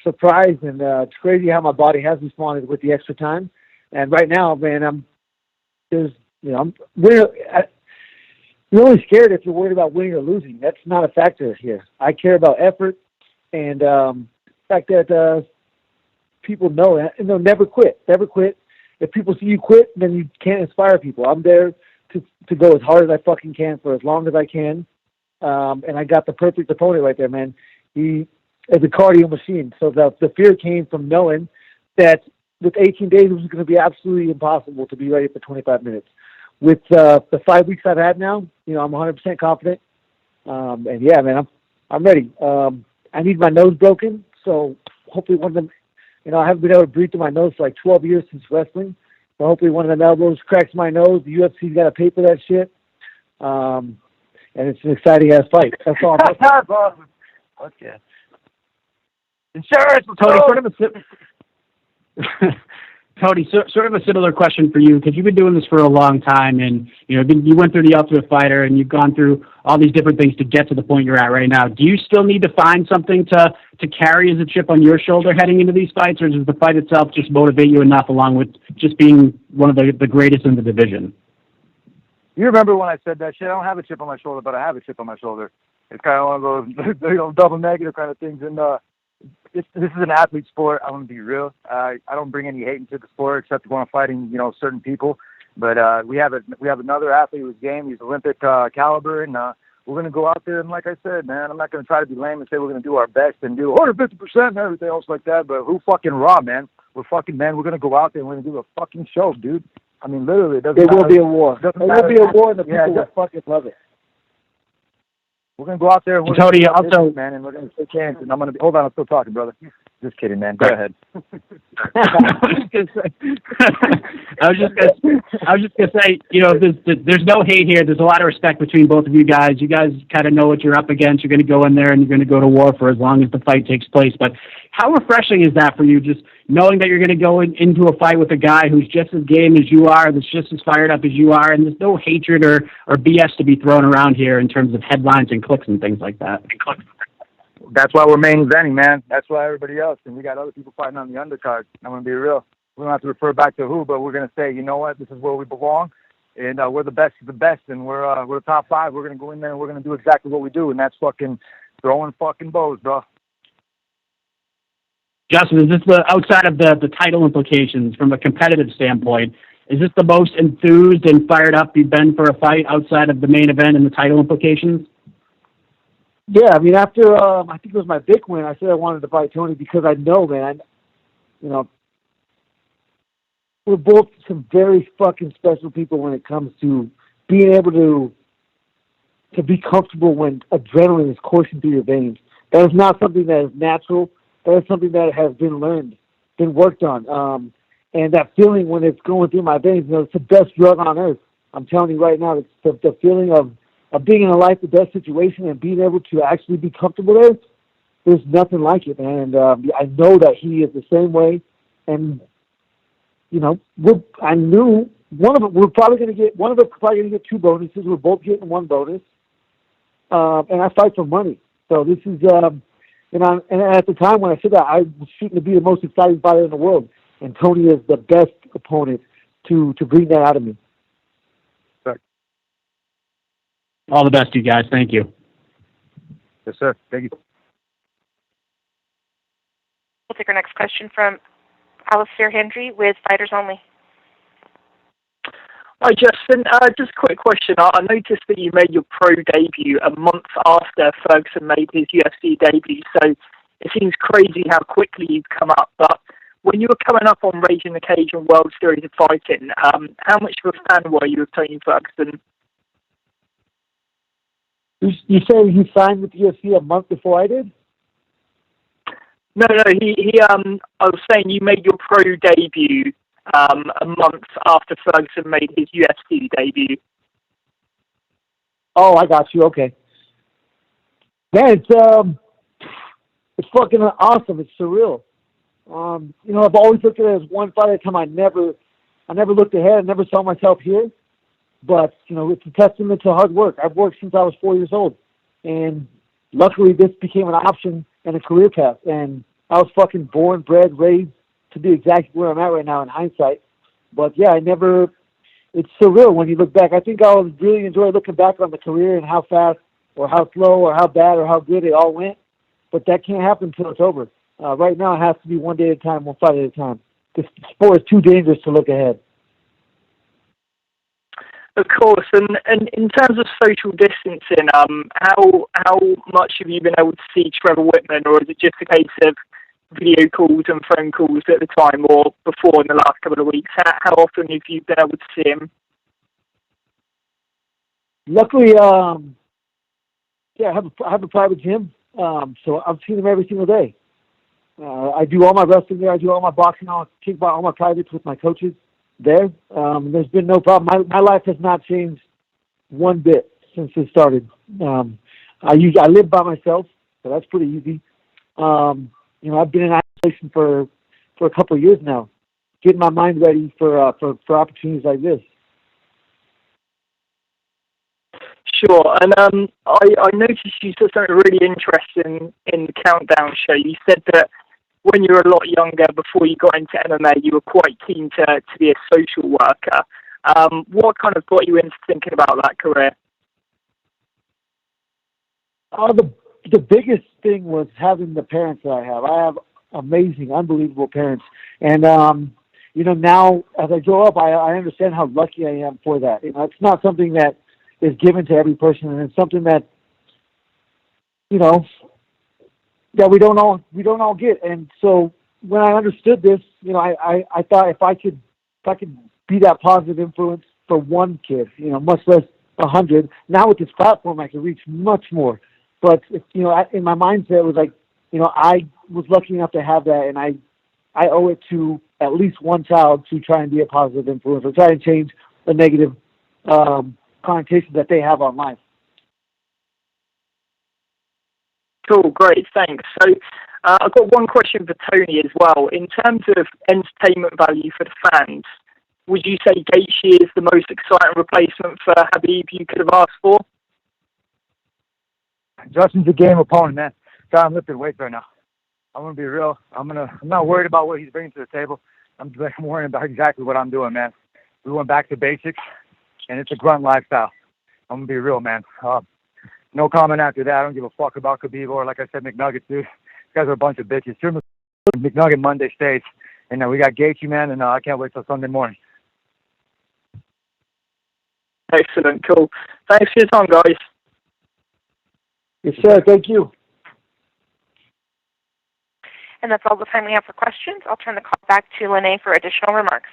surprised, and it's crazy how my body has responded with the extra time. And right now, man, you're only scared if you're worried about winning or losing. That's not a factor here. I care about effort and the fact that people know that, and they'll never quit. Never quit. If people see you quit, then you can't inspire people. I'm there to go as hard as I fucking can for as long as I can. And I got the perfect opponent right there, man. He is a cardio machine. So the fear came from knowing that with 18 days, it was going to be absolutely impossible to be ready for 25 minutes. With the 5 weeks I've had now, I'm 100% confident. And yeah, man, I'm ready. I need my nose broken, so hopefully one of them, I haven't been able to breathe through my nose for like 12 years since wrestling. So hopefully one of them elbows cracks my nose. The UFC's got to pay for that shit. And it's an exciting ass fight. That's all. That's awesome. Okay. Insurance, Tony, Tony, sort of a similar question for you, because you've been doing this for a long time, and you went through the Ultimate Fighter, and you've gone through all these different things to get to the point you're at right now. Do you still need to find something to carry as a chip on your shoulder heading into these fights, or does the fight itself just motivate you enough, along with just being one of the greatest in the division? You remember when I said that shit? I don't have a chip on my shoulder, but I have a chip on my shoulder. It's kind of one of those double negative kind of things, and this is an athlete sport. I want to be real. I don't bring any hate into the sport except when I'm fighting, certain people. But we have another athlete who's game. He's Olympic caliber, and we're going to go out there. And like I said, man, I'm not going to try to be lame and say we're going to do our best and do 150% and everything else like that. But who fucking raw, man? We're fucking men. We're going to go out there and we're going to do a fucking show, dude. I mean, literally, it doesn't matter. Will be a war. There will be a war, and the people will fucking love it. We're going to go out there and we're Tony, going to also, man, and we're going to shake hands, and I'm going to be, hold on, I'm still talking, brother. Just kidding, man. Go ahead. I was just gonna say, there's no hate here. There's a lot of respect between both of you guys. You guys kind of know what you're up against. You're going to go in there and you're going to go to war for as long as the fight takes place. But how refreshing is that for you, just knowing that you're going to go into a fight with a guy who's just as game as you are, that's just as fired up as you are, and there's no hatred or BS to be thrown around here in terms of headlines and clicks and things like that? That's why we're main eventing, man. That's why everybody else, and we got other people fighting on the undercard. I'm going to be real. We don't have to refer back to who, but we're going to say, you know what, this is where we belong, and we're the best of the best, and we're the top five. We're going to go in there and we're going to do exactly what we do, and that's fucking throwing fucking bows, bro. Justin, is this outside of the title implications from a competitive standpoint, is this the most enthused and fired up you've been for a fight outside of the main event and the title implications? Yeah, I mean, after I think it was my big win, I said I wanted to fight Tony because I know, man, we're both some very fucking special people when it comes to being able to be comfortable when adrenaline is coursing through your veins. That is not something that is natural. That is something that has been learned, been worked on. And that feeling when it's going through my veins, it's the best drug on earth. I'm telling you right now, it's the feeling of being in a life or death situation and being able to actually be comfortable there, there's nothing like it, man. And I know that he is the same way. And, I knew one of us probably going to get two bonuses. We're both getting one bonus. And I fight for money. So this is, and at the time when I said that, I was shooting to be the most exciting fighter in the world. And Tony is the best opponent to bring that out of me. All the best to you guys. Thank you. Yes, sir. Thank you. We'll take our next question from Alistair Hendry with Fighters Only. Hi, Justin. Just a quick question. I noticed that you made your pro debut a month after Ferguson made his UFC debut, so it seems crazy how quickly you've come up. But when you were coming up on Raising the Cage and World Series of Fighting, how much of a fan were you of Tony Ferguson? You say he signed with the UFC a month before I did? No, he I was saying you made your pro debut a month after Ferguson made his UFC debut. Oh, I got you. Okay. Man, it's fucking awesome. It's surreal. I've always looked at it as one fight at a time. I never looked ahead. I never saw myself here. But, it's a testament to hard work. I've worked since I was 4 years old. And luckily this became an option and a career path. And I was fucking born, bred, raised to be exactly where I'm at right now in hindsight. But yeah, it's surreal when you look back. I think I'll really enjoy looking back on the career and how fast or how slow or how bad or how good it all went. But that can't happen until it's over. Right now it has to be one day at a time, one fight at a time. This sport is too dangerous to look ahead. Of course, and in terms of social distancing, how much have you been able to see Trevor Whitman, or is it just a case of video calls and phone calls at the time, or before in the last couple of weeks? How often have you been able to see him? Luckily, I have a private gym, so I've seen him every single day. I do all my wrestling there. I do all my boxing, all my privates with my coaches there. There's been no problem. My life has not changed one bit since it started. I live by myself, so that's pretty easy. I've been in isolation for a couple of years now, getting my mind ready for opportunities like this. Sure, and I noticed you said something really interesting in the Countdown show. You said that when you were a lot younger, before you got into MMA, you were quite keen to be a social worker. What kind of got you into thinking about that career? The biggest thing was having the parents that I have. I have amazing, unbelievable parents. And, now as I grow up, I understand how lucky I am for that. It's not something that is given to every person, and it's something that, that we don't all get. And so when I understood this, I thought if I could be that positive influence for one kid, much less 100. Now with this platform, I can reach much more. But in my mindset, it was like, I was lucky enough to have that, and I owe it to at least one child to try and be a positive influence or try and change the negative connotations that they have on life. Cool, great, thanks. So I've got one question for Tony as well. In terms of entertainment value for the fans, would you say Gaethje is the most exciting replacement for Khabib you could have asked for? Justin's a game opponent, man. I'm lifting weights right now. I'm gonna be real. I'm not worried about what he's bringing to the table. I'm worried about exactly what I'm doing, man. We went back to basics, and it's a grunt lifestyle. I'm gonna be real, man. No comment after that. I don't give a fuck about Khabib or, like I said, McNuggets, dude. These guys are a bunch of bitches. McNugget Monday stays, and we got Gaethje, man, and I can't wait till Sunday morning. Excellent, cool. Thanks for your time, guys. Yes, sir. Thank you. And that's all the time we have for questions. I'll turn the call back to Lene for additional remarks.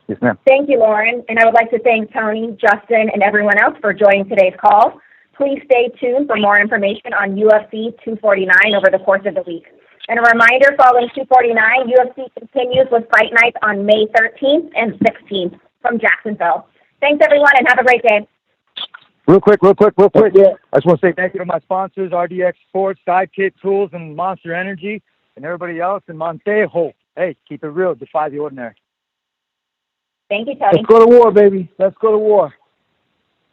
Yes, ma'am. Thank you, Lauren. And I would like to thank Tony, Justin, and everyone else for joining today's call. Please stay tuned for more information on UFC 249 over the course of the week. And a reminder, following 249, UFC continues with fight nights on May 13th and 16th from Jacksonville. Thanks, everyone, and have a great day. Real quick. Yeah. I just want to say thank you to my sponsors, RDX Sports, Sidekick Tools, and Monster Energy, and everybody else in Montejo. Hey, keep it real. Defy the ordinary. Thank you, Tony. Let's go to war, baby. Let's go to war.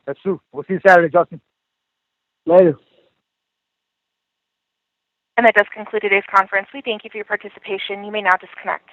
That's true. We'll see you Saturday, Justin. Later. And that does conclude today's conference. We thank you for your participation. You may now disconnect.